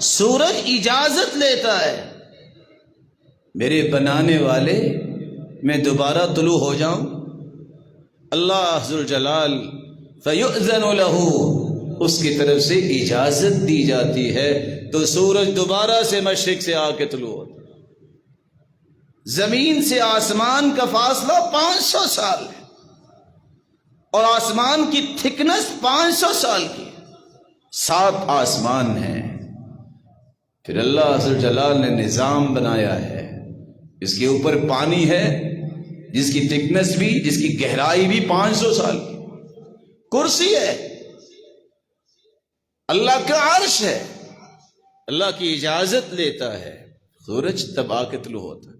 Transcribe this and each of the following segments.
سورج اجازت لیتا ہے میرے بنانے والے میں دوبارہ طلوع ہو جاؤں. اللہ ذوالجلال فیؤذن لہ، اس کی طرف سے اجازت دی جاتی ہے تو سورج دوبارہ سے مشرق سے آ کے طلوع ہوتا. زمین سے آسمان کا فاصلہ 500 سال ہے اور آسمان کی تھکنس 500 سال کی ہے. 7 آسمان ہیں. پھر اللہ ذوالجلال نے نظام بنایا ہے. اس کے اوپر پانی ہے جس کی تھکنس بھی، جس کی گہرائی بھی 500 سال کی. کرسی ہے، اللہ کا عرش ہے. اللہ کی اجازت لیتا ہے سورج تب آ کے طلوع ہوتا ہے.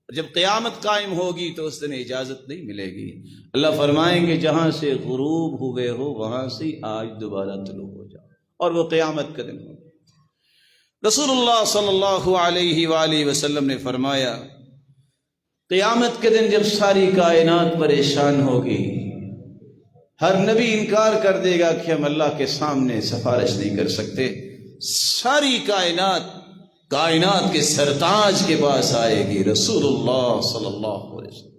جب قیامت قائم ہوگی تو اس دن اجازت نہیں ملے گی. اللہ فرمائیں گے جہاں سے غروب ہوئے ہو وہاں سے آج دوبارہ طلوع ہو جاؤ، اور وہ قیامت کا دن ہوگا. رسول اللہ صلی اللہ علیہ وآلہ وسلم نے فرمایا قیامت کے دن جب ساری کائنات پریشان ہوگی، ہر نبی انکار کر دے گا کہ ہم اللہ کے سامنے سفارش نہیں کر سکتے. ساری کائنات کے سرتاج کے پاس آئے گی رسول اللہ صلی اللہ علیہ وسلم.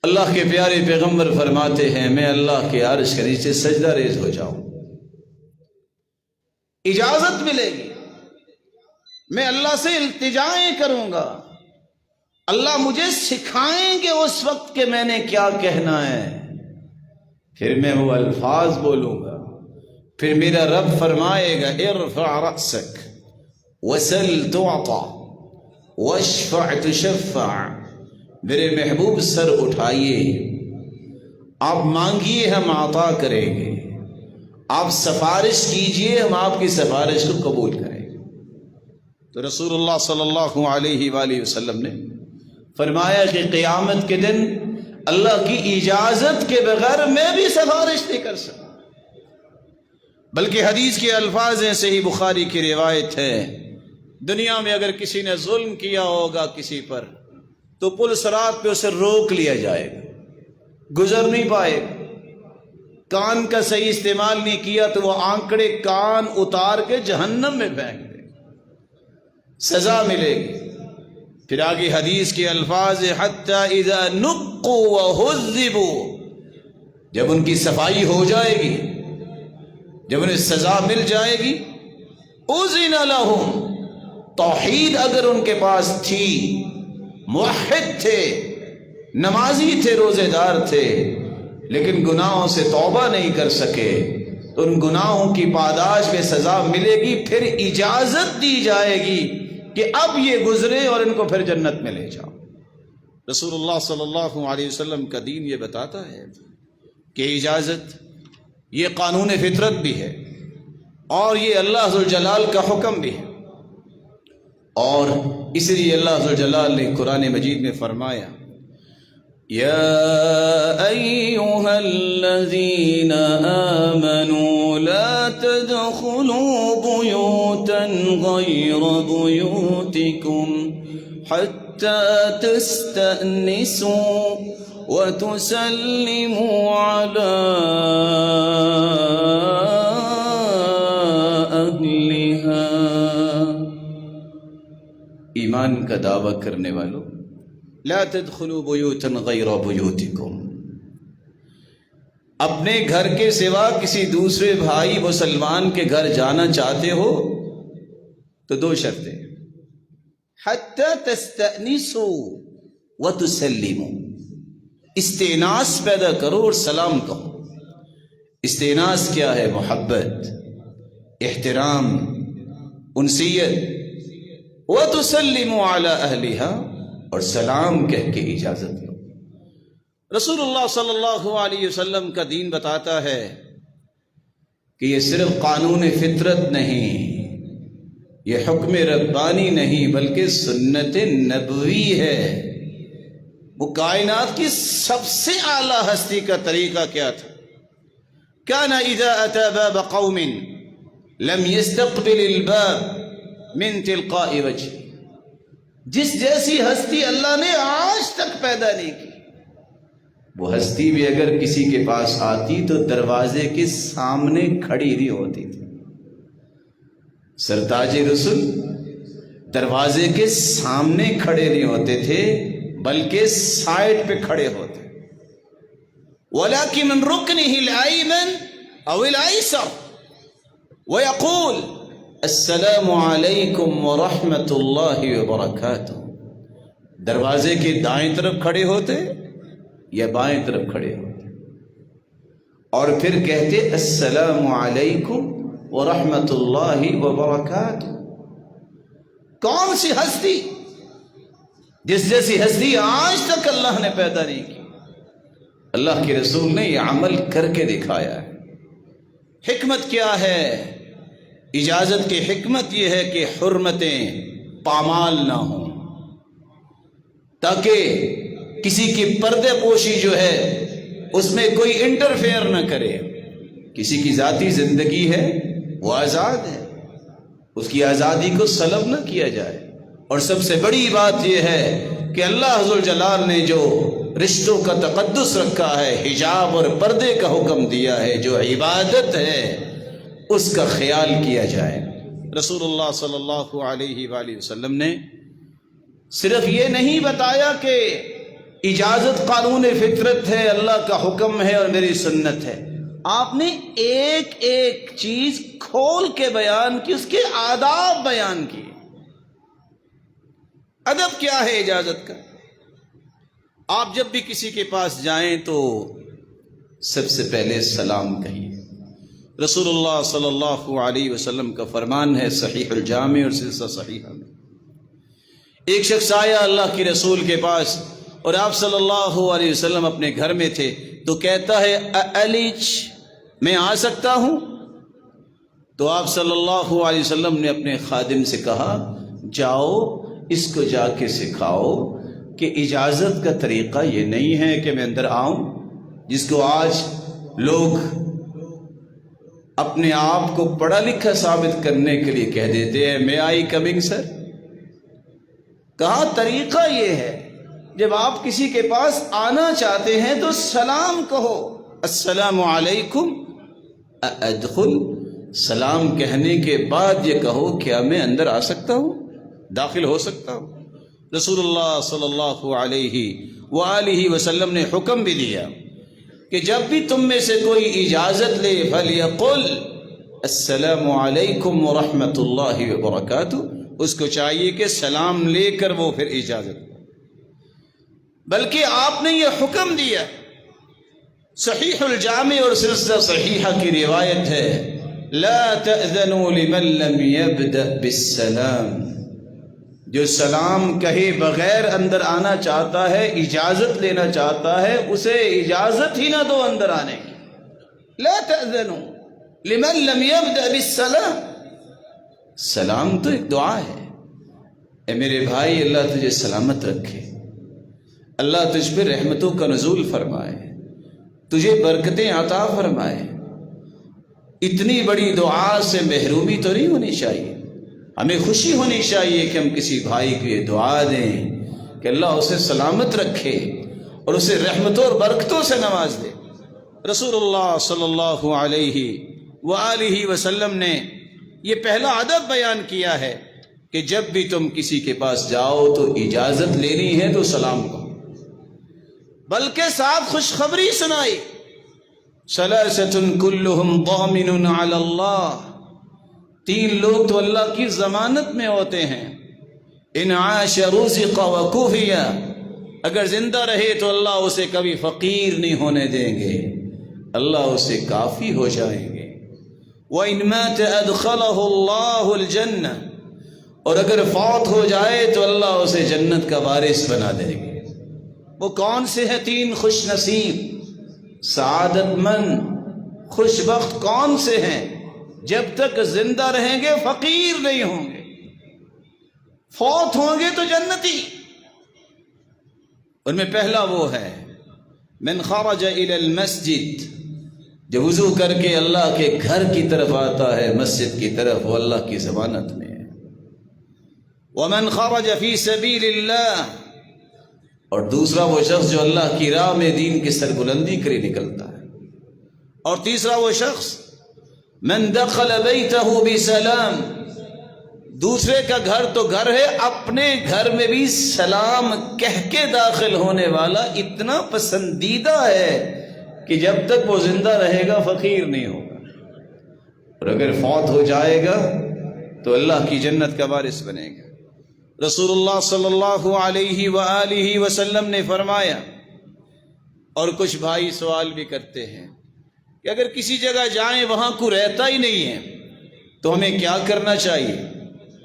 اللہ کے پیارے پیغمبر فرماتے ہیں میں اللہ کے عرش کے نیچے سجدہ ریز ہو جاؤں، اجازت ملے گی، میں اللہ سے التجائیں کروں گا، اللہ مجھے سکھائیں گے اس وقت کہ میں نے کیا کہنا ہے. پھر میں وہ الفاظ بولوں گا. پھر میرا رب فرمائے گا ارفع رأسک وسل تعطى واشفع تشفع. میرے محبوب سر اٹھائیے، آپ مانگیے ہم عطا کریں گے، آپ سفارش کیجئے ہم آپ کی سفارش کو قبول کریں گے. تو رسول اللہ صلی اللہ علیہ وآلہ وسلم نے فرمایا کہ قیامت کے دن اللہ کی اجازت کے بغیر میں بھی سفارش نہیں کر سکتا. بلکہ حدیث کے الفاظ ہیں، صحیح بخاری کی روایت ہے، دنیا میں اگر کسی نے ظلم کیا ہوگا کسی پر تو پل صراط پہ اسے روک لیا جائے گا، گزر نہیں پائے گا. کان کا صحیح استعمال نہیں کیا تو وہ آنکڑے کان اتار کے جہنم میں پھینک دے گا، سزا ملے گی. پھر آگے حدیث کے الفاظ حتی اذا نقوا وہذبوا، جب ان کی صفائی ہو جائے گی، جب انہیں سزا مل جائے گی، اذن لہم، توحید اگر ان کے پاس تھی، موحد تھے، نمازی تھے، روزے دار تھے، لیکن گناہوں سے توبہ نہیں کر سکے تو ان گناہوں کی پاداش میں سزا ملے گی. پھر اجازت دی جائے گی کہ اب یہ گزرے اور ان کو پھر جنت میں لے جاؤ. رسول اللہ صلی اللہ علیہ وسلم کا دین یہ بتاتا ہے کہ اجازت یہ قانون فطرت بھی ہے اور یہ اللہ ذوالجلال کا حکم بھی ہے. اور اس لیے اللہ ذوالجلال نے قرآن مجید میں فرمایا یا ایھا الذین آمنوا لا تدخلوا بیوتا غیر بیوتکم حتی تستأنسوا وتسلموا علی اہلہا. ایمان کا دعویٰ کرنے والوں، لا تدخلوا بیوتا غیر بیوتکم، اپنے گھر کے سوا کسی دوسرے بھائی مسلمان کے گھر جانا چاہتے ہو تو 2 شرطیں، حتی تستأنسوا وتسلموا، استئناس پیدا کرو اور سلام کہو. استئناس کیا ہے؟ محبت، احترام، انسیت. وَتُسَلِّمُوا عَلَىٰ أَهْلِهَا، اور سلام کہہ کے اجازت لو. رسول اللہ صلی اللہ علیہ وسلم کا دین بتاتا ہے کہ یہ صرف قانون فطرت نہیں، یہ حکم ربانی نہیں، بلکہ سنت نبوی ہے. وہ کائنات کی سب سے اعلیٰ ہستی کا طریقہ کیا تھا؟ كان اذا اتى باب قوم لم يستقبل الباب من تلقاء وجه، جس جیسی ہستی اللہ نے آج تک پیدا نہیں کی، وہ ہستی بھی اگر کسی کے پاس آتی تو دروازے کے سامنے کھڑی نہیں ہوتی تھی. سرتاج رسول دروازے کے سامنے کھڑے نہیں ہوتے تھے بلکہ سائڈ پہ کھڑے ہوتے. وَلَكِنْ مِنْ رُكْنِهِ الْأَيْمَنِ أَوْ الْأَيْسَرِ وَيَقُولُ السلام علیکم ورحمۃ اللہ وبرکاتہ. دروازے کے دائیں طرف کھڑے ہوتے یا بائیں طرف کھڑے ہوتے اور پھر کہتے السلام علیکم ورحمۃ اللہ وبرکاتہ. کون سی ہستی جس جیسی ہستی آج تک اللہ نے پیدا نہیں کی. اللہ کے رسول نے یہ عمل کر کے دکھایا ہے. حکمت کیا ہے؟ اجازت کی حکمت یہ ہے کہ حرمتیں پامال نہ ہوں، تاکہ کسی کی پردے پوشی جو ہے اس میں کوئی انٹرفیئر نہ کرے. کسی کی ذاتی زندگی ہے، وہ آزاد ہے، اس کی آزادی کو سلب نہ کیا جائے. اور سب سے بڑی بات یہ ہے کہ اللہ ذوالجلال نے جو رشتوں کا تقدس رکھا ہے، حجاب اور پردے کا حکم دیا ہے، جو عبادت ہے اس کا خیال کیا جائے. رسول اللہ صلی اللہ علیہ وآلہ وسلم نے صرف یہ نہیں بتایا کہ اجازت قانون فطرت ہے، اللہ کا حکم ہے اور میری سنت ہے. آپ نے ایک ایک چیز کھول کے بیان کی، اس کے آداب بیان کیے. ادب کیا ہے اجازت کا؟ آپ جب بھی کسی کے پاس جائیں تو سب سے پہلے سلام کہیے. رسول اللہ صلی اللہ علیہ وسلم کا فرمان ہے صحیح الجامع اور سلسلہ صحیحہ میں. ایک شخص آیا اللہ کے رسول کے پاس اور آپ صلی اللہ علیہ وسلم اپنے گھر میں تھے تو کہتا ہے الیج میں آ سکتا ہوں؟ تو آپ صلی اللہ علیہ وسلم نے اپنے خادم سے کہا جاؤ اس کو جا کے سکھاؤ کہ اجازت کا طریقہ یہ نہیں ہے کہ میں اندر آؤں، جس کو آج لوگ اپنے آپ کو پڑھا لکھا ثابت کرنے کے لیے کہہ دیتے ہیں میں آئی کمنگ سر. کہا طریقہ یہ ہے جب آپ کسی کے پاس آنا چاہتے ہیں تو سلام کہو، السلام علیکم ادخل. سلام کہنے کے بعد یہ کہو کیا میں اندر آ سکتا ہوں، داخل ہو سکتا ہوں. رسول اللہ صلی اللہ علیہ وآلہ وسلم نے حکم بھی دیا کہ جب بھی تم میں سے کوئی اجازت لے فَلْيَقُلْ السلام علیکم ورحمۃ اللہ وبرکاتہ. اس کو چاہیے کہ سلام لے کر وہ پھر اجازت. بلکہ آپ نے یہ حکم دیا. صحیح الجامع اور سلسلہ صحیحہ کی روایت ہے لا تأذنوا لمن لم يبدأ بالسلام. جو سلام کہے بغیر اندر آنا چاہتا ہے، اجازت لینا چاہتا ہے، اسے اجازت ہی نہ دو اندر آنے کی. لا تأذنوا لمن لم يبدأ بالسلام. سلام تو ایک دعا ہے. اے میرے بھائی اللہ تجھے سلامت رکھے، اللہ تجھ پہ رحمتوں کا نزول فرمائے، تجھے برکتیں عطا فرمائے. اتنی بڑی دعا سے محرومی تو نہیں ہونی چاہیے. ہمیں خوشی ہونی چاہیے کہ ہم کسی بھائی کو یہ دعا دیں کہ اللہ اسے سلامت رکھے اور اسے رحمتوں اور برکتوں سے نواز دے. رسول اللہ صلی اللہ علیہ وآلہ وسلم نے یہ پہلا ادب بیان کیا ہے کہ جب بھی تم کسی کے پاس جاؤ تو اجازت لینی ہے تو سلام کہو. بلکہ ساتھ خوشخبری سنائی ثلاثۃ کلہم ضامن علی اللہ. 3 لوگ تو اللہ کی ضمانت میں ہوتے ہیں. ان عاش رزق وکفی، اگر زندہ رہے تو اللہ اسے کبھی فقیر نہیں ہونے دیں گے، اللہ اسے کافی ہو جائیں گے. وَإِن مَاتَ أَدْخَلَهُ اللَّهُ الْجَنَّةَ، اور اگر فوت ہو جائے تو اللہ اسے جنت کا وارث بنا دیں گے. وہ کون سے ہیں 3 خوش نصیب سعادت مند خوش بخت؟ کون سے ہیں؟ جب تک زندہ رہیں گے فقیر نہیں ہوں گے، فوت ہوں گے تو جنتی. ان میں پہلا وہ ہے من خرج الى المسجد، جو وضو کر کے اللہ کے گھر کی طرف آتا ہے، مسجد کی طرف، وہ اللہ کی ضمانت میں ہے. ومن خرج فی سبیل اللہ، اور دوسرا وہ شخص جو اللہ کی راہ میں دین کی سربلندی کے لیے نکلتا ہے، اور تیسرا وہ شخص من دخل بیتہ بسلام، دوسرے کا گھر تو گھر ہے، اپنے گھر میں بھی سلام کہہ کے داخل ہونے والا اتنا پسندیدہ ہے کہ جب تک وہ زندہ رہے گا فقیر نہیں ہوگا، اور اگر فوت ہو جائے گا تو اللہ کی جنت کا وارث بنے گا۔ رسول اللہ صلی اللہ علیہ وآلہ وسلم نے فرمایا، اور کچھ بھائی سوال بھی کرتے ہیں کہ اگر کسی جگہ جائیں وہاں کوئی رہتا ہی نہیں ہے تو ہمیں کیا کرنا چاہیے؟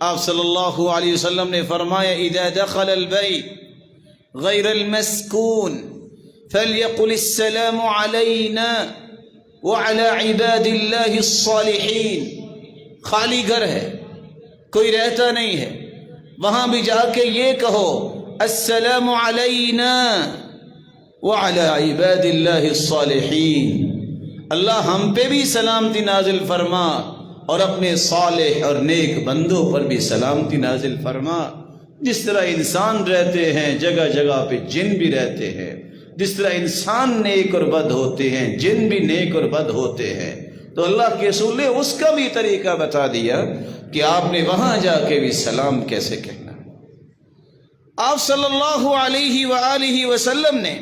آپ صلی اللہ علیہ وسلم نے فرمایا، اذا دخل البیت غیر المسکون فلیقل السلام علینا وعلی عباد اللہ الصالحین۔ خالی گھر ہے، کوئی رہتا نہیں ہے، وہاں بھی جا کے یہ کہو السلام علینا وعلی عباد اللہ الصالحین، اللہ ہم پہ بھی سلامتی نازل فرما اور اپنے صالح اور نیک بندوں پر بھی سلامتی نازل فرما۔ جس طرح انسان رہتے ہیں جگہ جگہ پہ جن بھی رہتے ہیں، جس طرح انسان نیک اور بد ہوتے ہیں جن بھی نیک اور بد ہوتے ہیں، تو اللہ کے رسول نے اس کا بھی طریقہ بتا دیا کہ آپ نے وہاں جا کے بھی سلام کیسے کہنا۔ آپ صلی اللہ علیہ وآلہ وسلم نے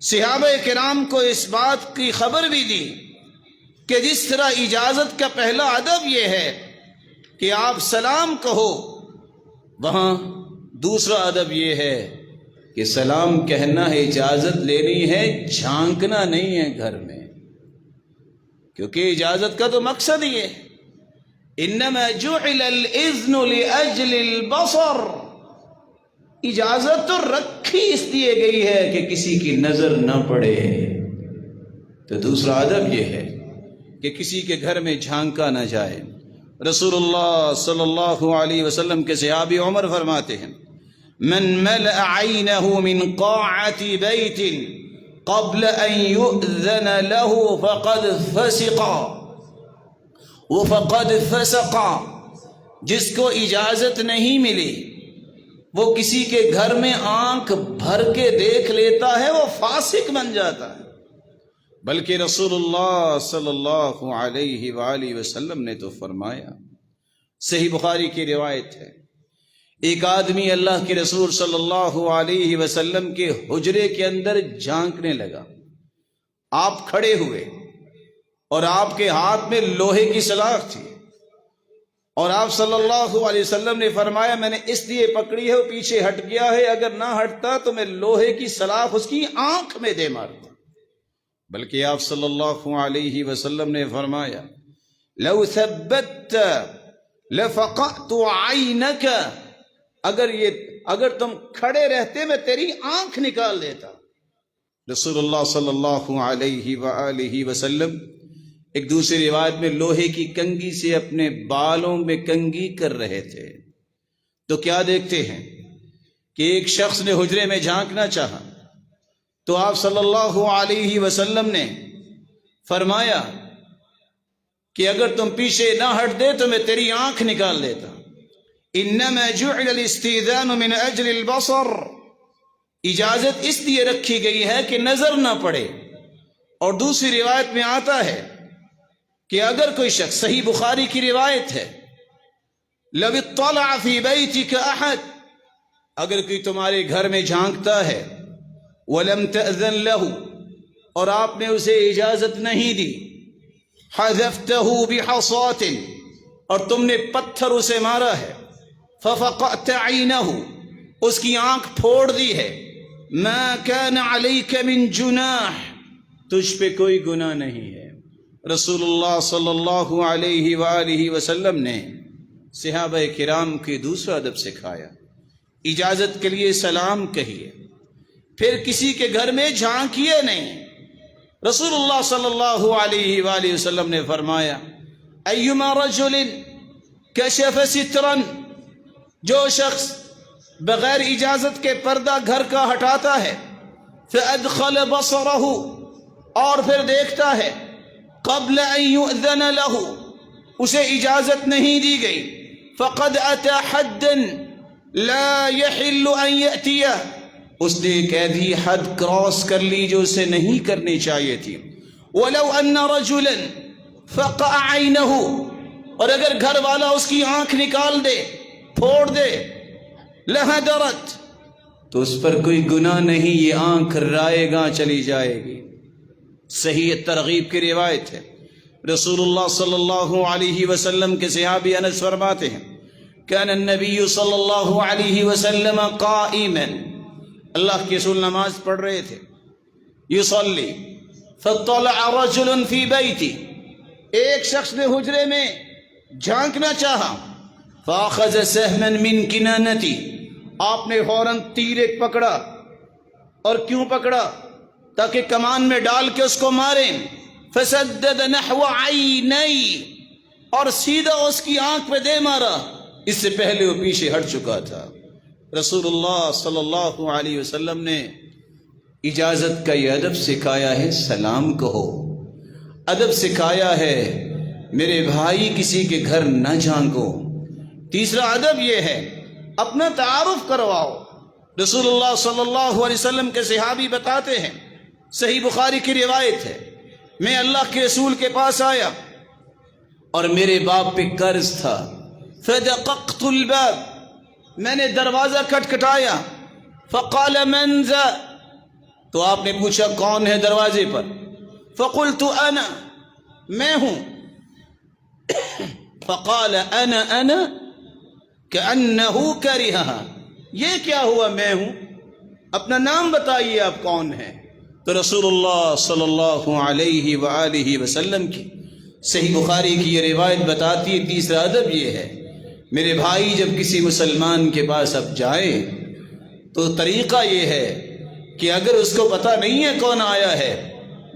صحابہ کرام کو اس بات کی خبر بھی دی کہ جس طرح اجازت کا پہلا ادب یہ ہے کہ آپ سلام کہو، وہاں دوسرا ادب یہ ہے کہ سلام کہنا ہے، اجازت لینی ہے، جھانکنا نہیں ہے گھر میں، کیونکہ اجازت کا تو مقصد ہی ہے، انما جعل الاذن لاجل البصر، اجازت تو رکھی اس لیے گئی ہے کہ کسی کی نظر نہ پڑے۔ تو دوسرا ادب یہ ہے کہ کسی کے گھر میں جھانکا نہ جائے۔ رسول اللہ صلی اللہ علیہ وسلم کے صحابی عمر فرماتے ہیں، من ملأ عینہ من قاعۃ بیت قبل ان یؤذن له فقد فسق وفقد فسق، جس کو اجازت نہیں ملی وہ کسی کے گھر میں آنکھ بھر کے دیکھ لیتا ہے، وہ فاسق بن جاتا ہے۔ بلکہ رسول اللہ صلی اللہ علیہ وآلہ وسلم نے تو فرمایا، صحیح بخاری کی روایت ہے، ایک آدمی اللہ کے رسول صلی اللہ علیہ وسلم کے حجرے کے اندر جھانکنے لگا، آپ کھڑے ہوئے اور آپ کے ہاتھ میں لوہے کی سلاخ تھی، اور آپ صلی اللہ علیہ وسلم نے فرمایا میں نے اس لیے پکڑی ہے، وہ پیچھے ہٹ گیا ہے، اگر نہ ہٹتا تو میں لوہے کی سلاخ اس کی آنکھ میں دے مارتا۔ بلکہ آپ صلی اللہ علیہ وسلم نے فرمایا، لو ثبت لفقعت عینک، اگر تم کھڑے رہتے میں تیری آنکھ نکال دیتا۔ رسول اللہ صلی اللہ علیہ وآلہ وسلم ایک دوسری روایت میں لوہے کی کنگھی سے اپنے بالوں میں کنگھی کر رہے تھے، تو کیا دیکھتے ہیں کہ ایک شخص نے حجرے میں جھانکنا چاہا تو آپ صلی اللہ علیہ وسلم نے فرمایا کہ اگر تم پیچھے نہ ہٹ دے تو میں تیری آنکھ نکال دیتا۔ انما جعل الاستئذان من اجل البصر، اجازت اس لیے رکھی گئی ہے کہ نظر نہ پڑے۔ اور دوسری روایت میں آتا ہے کہ اگر کوئی شخص، صحیح بخاری کی روایت ہے، لو اطلع فی بیتک احد، اگر کوئی تمہارے گھر میں جھانکتا ہے، ولم تأذن له، اور آپ نے اسے اجازت نہیں دی، حذفته بحصات، اور تم نے پتھر اسے مارا ہے، ففقعت عینہ، اس کی آنکھ پھوڑ دی ہے، ما كان علیک من جناح، تجھ پہ کوئی گناہ نہیں ہے۔ رسول اللہ صلی اللہ علیہ وآلہ وسلم نے صحابہ کرام کی دوسرا ادب سکھایا، اجازت کے لیے سلام کہیے، پھر کسی کے گھر میں جھانکیے نہیں۔ رسول اللہ صلی اللہ علیہ وآلہ وسلم نے فرمایا، ایما رجل کشف سترا، جو شخص بغیر اجازت کے پردہ گھر کا ہٹاتا ہے، فادخل بصرہ، اور پھر دیکھتا ہے، قبل ان یؤذن له، اسے اجازت نہیں دی گئی، فقد اتى حدا لا يحل ان يأتيه، اس نے ایک ایسی حد کراس کر لی جو اسے نہیں کرنی چاہیے تھی. وَلَوْ أَنَّ رَجُلًا فَقَعَ عَيْنَهُ، اور اگر گھر والا اس کی آنکھ نکال دے، پھوڑ دے، لَهَدَرَتْ، تو اس پر کوئی گناہ نہیں، یہ آنکھ رائے گاں چلی جائے گی. صحیح ترغیب کی روایت ہے. رسول اللہ صلی اللہ علیہ وسلم کے صحابی انس فرماتے ہیں کان النبی صلی اللہ علیہ وسلم قائما، اللہ کے رسول نماز پڑھ رہے تھے، یصلی فطلع رجل فی بیتی، ایک شخص نے حجرے میں جھانکنا چاہا، فاخذ سہما من کنانتی، آپ نے فوراً تیر ایک پکڑا. اور کیوں پکڑا؟ تاکہ کمان میں ڈال کے اس کو ماریں. فسدد نحو عینی، اور سیدھا اس کی آنکھ پہ دے مارا، اس سے پہلے وہ پیچھے ہٹ چکا تھا. رسول اللہ صلی اللہ علیہ وسلم نے اجازت کا یہ ادب سکھایا ہے، سلام کہو، ادب سکھایا ہے میرے بھائی کسی کے گھر نہ جھانکو. تیسرا ادب یہ ہے اپنا تعارف کرواؤ. رسول اللہ صلی اللہ علیہ وسلم کے صحابی بتاتے ہیں، صحیح بخاری کی روایت ہے، میں اللہ کے رسول کے پاس آیا اور میرے باپ پہ قرض تھا. فدققت الباب، میں نے دروازہ کھٹکھٹایا. فقال من ذا، تو آپ نے پوچھا کون ہے دروازے پر؟ فقلت انا، میں ہوں. فقال انا کأنہ کرہها، یہ کیا ہوا میں ہوں؟ اپنا نام بتائیے آپ کون ہیں؟ تو رسول اللہ صلی اللہ علیہ وآلہ وسلم کی صحیح بخاری کی یہ روایت بتاتی ہے. تیسرا ادب یہ ہے میرے بھائی جب کسی مسلمان کے پاس اب جائے تو طریقہ یہ ہے کہ اگر اس کو پتہ نہیں ہے کون آیا ہے،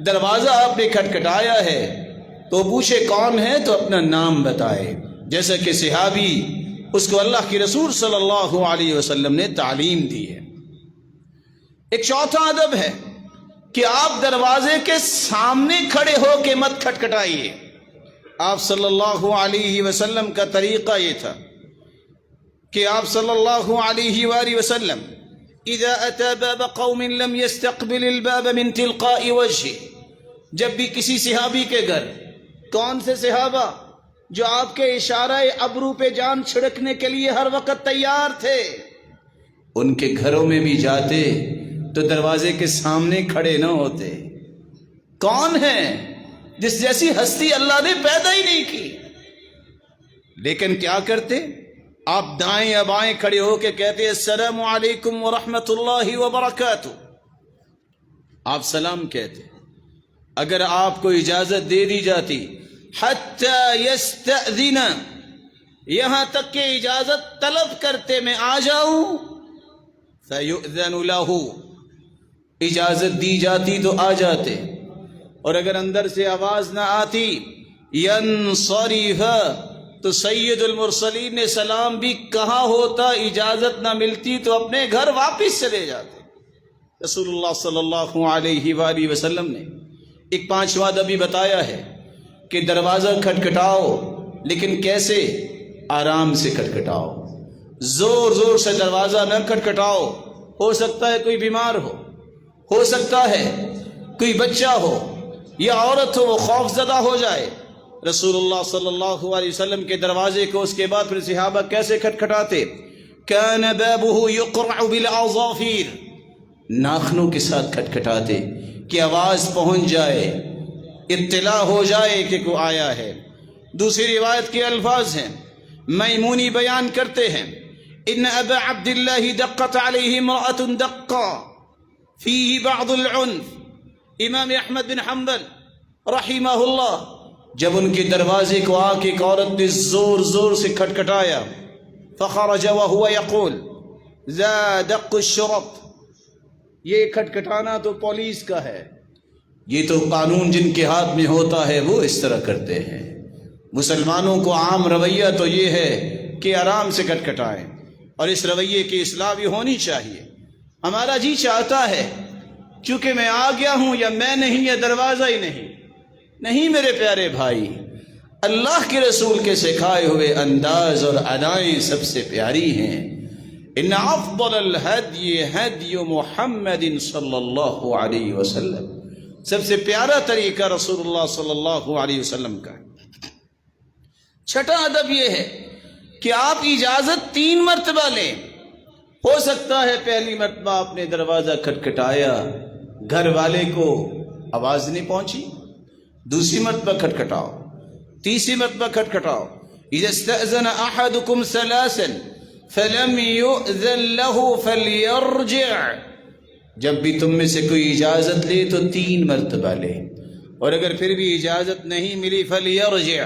دروازہ آپ نے کھٹکھٹایا ہے تو پوچھے کون ہے تو اپنا نام بتائے، جیسا کہ صحابی اس کو اللہ کے رسول صلی اللہ علیہ وسلم نے تعلیم دی ہے. ایک چوتھا ادب ہے کہ آپ دروازے کے سامنے کھڑے ہو کے مت کھٹکھٹائیے. آپ صلی اللہ علیہ وسلم کا طریقہ یہ تھا کہ آپ صلی اللہ علیہ وآلہ وسلم اذا اتى باب قوم لم يستقبل الباب من تلقاء وجهه، جب بھی کسی صحابی کے گھر، کون سے صحابہ جو آپ کے اشارہ ابرو پہ جان چھڑکنے کے لیے ہر وقت تیار تھے، ان کے گھروں میں بھی جاتے تو دروازے کے سامنے کھڑے نہ ہوتے. کون ہے جس جیسی ہستی اللہ نے پیدا ہی نہیں کی، لیکن کیا کرتے؟ آپ دائیں یا بائیں کھڑے ہو کے کہتے السلام علیکم ورحمۃ اللہ وبرکاتہ، آپ سلام کہتے. اگر آپ کو اجازت دے دی جاتی حتی یستأذن، یہاں تک کہ اجازت طلب کرتے میں آ جاؤں، فیؤذن لہ، اجازت دی جاتی تو آ جاتے، اور اگر اندر سے آواز نہ آتی ینصرف، تو سید المرسلین نے سلام بھی کہا ہوتا، اجازت نہ ملتی تو اپنے گھر واپس چلے جاتے. رسول اللہ صلی اللہ علیہ وآلہ وسلم نے ایک پانچواں ادب بھی بتایا ہے کہ دروازہ کھٹکھٹاؤ، لیکن کیسے؟ آرام سے کھٹکھٹاؤ، زور زور سے دروازہ نہ کھٹکھٹاؤ. ہو سکتا ہے کوئی بیمار ہو سکتا ہے کوئی بچہ ہو یا عورت ہو، وہ خوف زدہ ہو جائے. رسول اللہ صلی اللہ علیہ وسلم کے دروازے کو اس کے بعد پھر صحابہ کیسے کھٹکھٹاتے؟ کان بابہ یقرع بالاظافیر، ناخنوں کے ساتھ کھٹکھٹاتے کہ آواز پہنچ جائے، اطلاع ہو جائے کہ کوئی آیا ہے. دوسری روایت کے الفاظ ہیں، میمونی بیان کرتے ہیں ان ابا عبد اللہ دقت علیہ امرأۃ دقا فیہ بعض العنف. امام احمد بن حنبل رحمہ اللہ جب ان کے دروازے کو آ کے ایک عورت نے زور زور سے کھٹکھٹایا، فخرج وهو يقول ذا دق الشرط، یہ کھٹکھٹانا تو پولیس کا ہے، یہ تو قانون جن کے ہاتھ میں ہوتا ہے وہ اس طرح کرتے ہیں. مسلمانوں کو عام رویہ تو یہ ہے کہ آرام سے کھٹکھٹائیں، اور اس رویے کی اصلاح بھی ہونی چاہیے. ہمارا جی چاہتا ہے کیونکہ میں آ گیا ہوں یا میں نہیں یا دروازہ ہی نہیں میرے پیارے بھائی، اللہ کے رسول کے سکھائے ہوئے انداز اور ادائیں سب سے پیاری ہیں. ان افضل الہدی ہدی محمد صلی اللہ علیہ وسلم، سب سے پیارا طریقہ رسول اللہ صلی اللہ علیہ وسلم کا ہے۔ چھٹا ادب یہ ہے کہ آپ اجازت 3 مرتبہ لیں۔ ہو سکتا ہے پہلی مرتبہ آپ نے دروازہ کھٹکھٹایا، گھر والے کو آواز نہیں پہنچی، دوسری مرتبہ کھٹکھٹاؤ، تیسری مرتبہ کھٹکھٹاؤ۔ اذا استأذن احدكم ثلاثا فلم يؤذن له فليرجع، جب بھی تم میں سے کوئی اجازت لے تو 3 مرتبہ لے، اور اگر پھر بھی اجازت نہیں ملی فليرجع،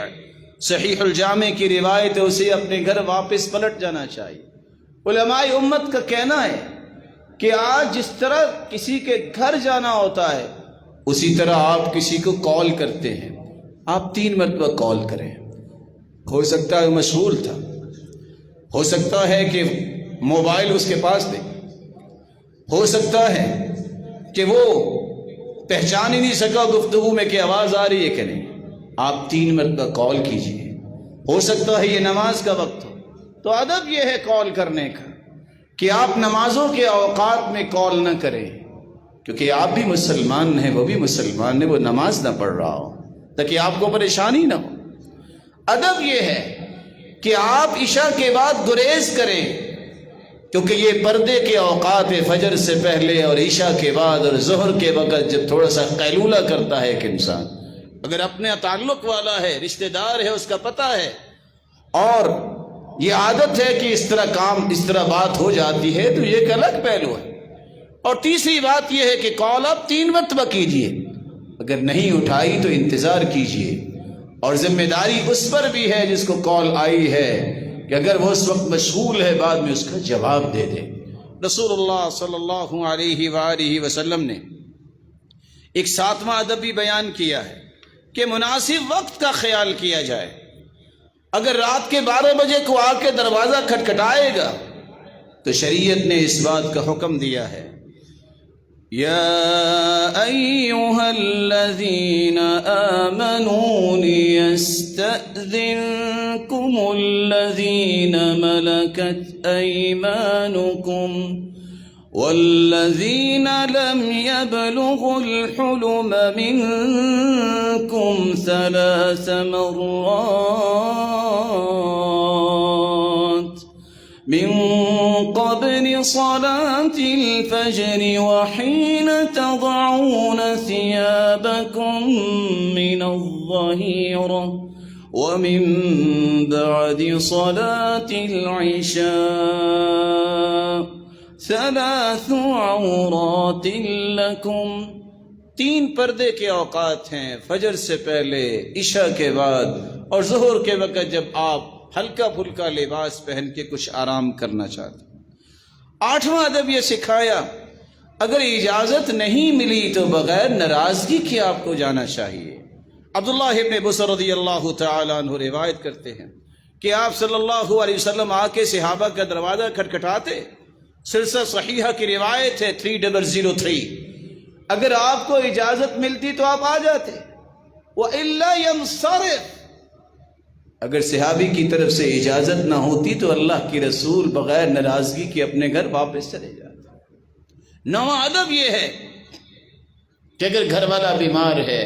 صحیح الجامع کی روایت ہے، اسے اپنے گھر واپس پلٹ جانا چاہیے۔ علماء امت کا کہنا ہے کہ آج جس طرح کسی کے گھر جانا ہوتا ہے اسی طرح آپ کسی کو کال کرتے ہیں، آپ 3 مرتبہ کال کریں۔ ہو سکتا ہے مشغول تھا، ہو سکتا ہے کہ موبائل اس کے پاس نہیں، ہو سکتا ہے کہ وہ پہچان ہی نہیں سکا گفتگو میں کہ آواز آ رہی ہے کہ نہیں، آپ 3 مرتبہ کال کیجئے۔ ہو سکتا ہے یہ نماز کا وقت ہو، تو ادب یہ ہے کال کرنے کا کہ آپ نمازوں کے اوقات میں کال نہ کریں، کیونکہ آپ بھی مسلمان ہیں، وہ بھی مسلمان ہیں، وہ نماز نہ پڑھ رہا ہو تاکہ آپ کو پریشانی نہ ہو۔ ادب یہ ہے کہ آپ عشاء کے بعد گریز کریں، کیونکہ یہ پردے کے اوقات ہے، فجر سے پہلے اور عشاء کے بعد اور ظہر کے وقت جب تھوڑا سا قیلولہ کرتا ہے ایک انسان، اگر اپنے تعلق والا ہے، رشتہ دار ہے، اس کا پتہ ہے اور یہ عادت ہے کہ اس طرح بات ہو جاتی ہے، تو یہ ایک الگ پہلو ہے۔ اور تیسری بات یہ ہے کہ کال آپ 3 مرتبہ کیجئے، اگر نہیں اٹھائی تو انتظار کیجئے، اور ذمہ داری اس پر بھی ہے جس کو کال آئی ہے کہ اگر وہ اس وقت مشغول ہے بعد میں اس کا جواب دے دے۔ رسول اللہ صلی اللہ علیہ وآلہ وسلم نے ایک 7واں ادب بھی بیان کیا ہے کہ مناسب وقت کا خیال کیا جائے۔ اگر رات کے 12 بجے کو آ کے دروازہ کھٹکھٹائے گا تو شریعت نے اس بات کا حکم دیا ہے، یا ایہا الذین آمنوا لیستأذنکم الذین ملکت ایمانکم والذین لم يبلغوا الحلم منکم 3 مرات من قبل صلاة الفجر وحين تضعون ثيابكم من الظهيرة ومن بعد صلاة العشاء 3 عورات لكم، 3 پردے کے اوقات ہیں، فجر سے پہلے، عشاء کے بعد اور ظہر کے وقت جب آپ ہلکا پھلکا لباس پہن کے کچھ آرام کرنا چاہتے۔ 8واں ادب یہ سکھایا اگر اجازت نہیں ملی تو بغیر ناراضگی کے آپ کو جانا چاہیے۔ عبداللہ ابن بصر رضی اللہ تعالیٰ عنہ روایت کرتے ہیں کہ آپ صلی اللہ علیہ وسلم آ کے صحابہ کا دروازہ کھٹکھٹاتے، سلسلہ صحیحہ کی روایت ہے 3003، اگر آپ کو اجازت ملتی تو آپ آ جاتے، وَإِلَّا يَنصَرِفْ، اگر صحابی کی طرف سے اجازت نہ ہوتی تو اللہ کی رسول بغیر ناراضگی کے اپنے گھر واپس چلے جاتے۔ 9واں ادب یہ ہے کہ اگر گھر والا بیمار ہے،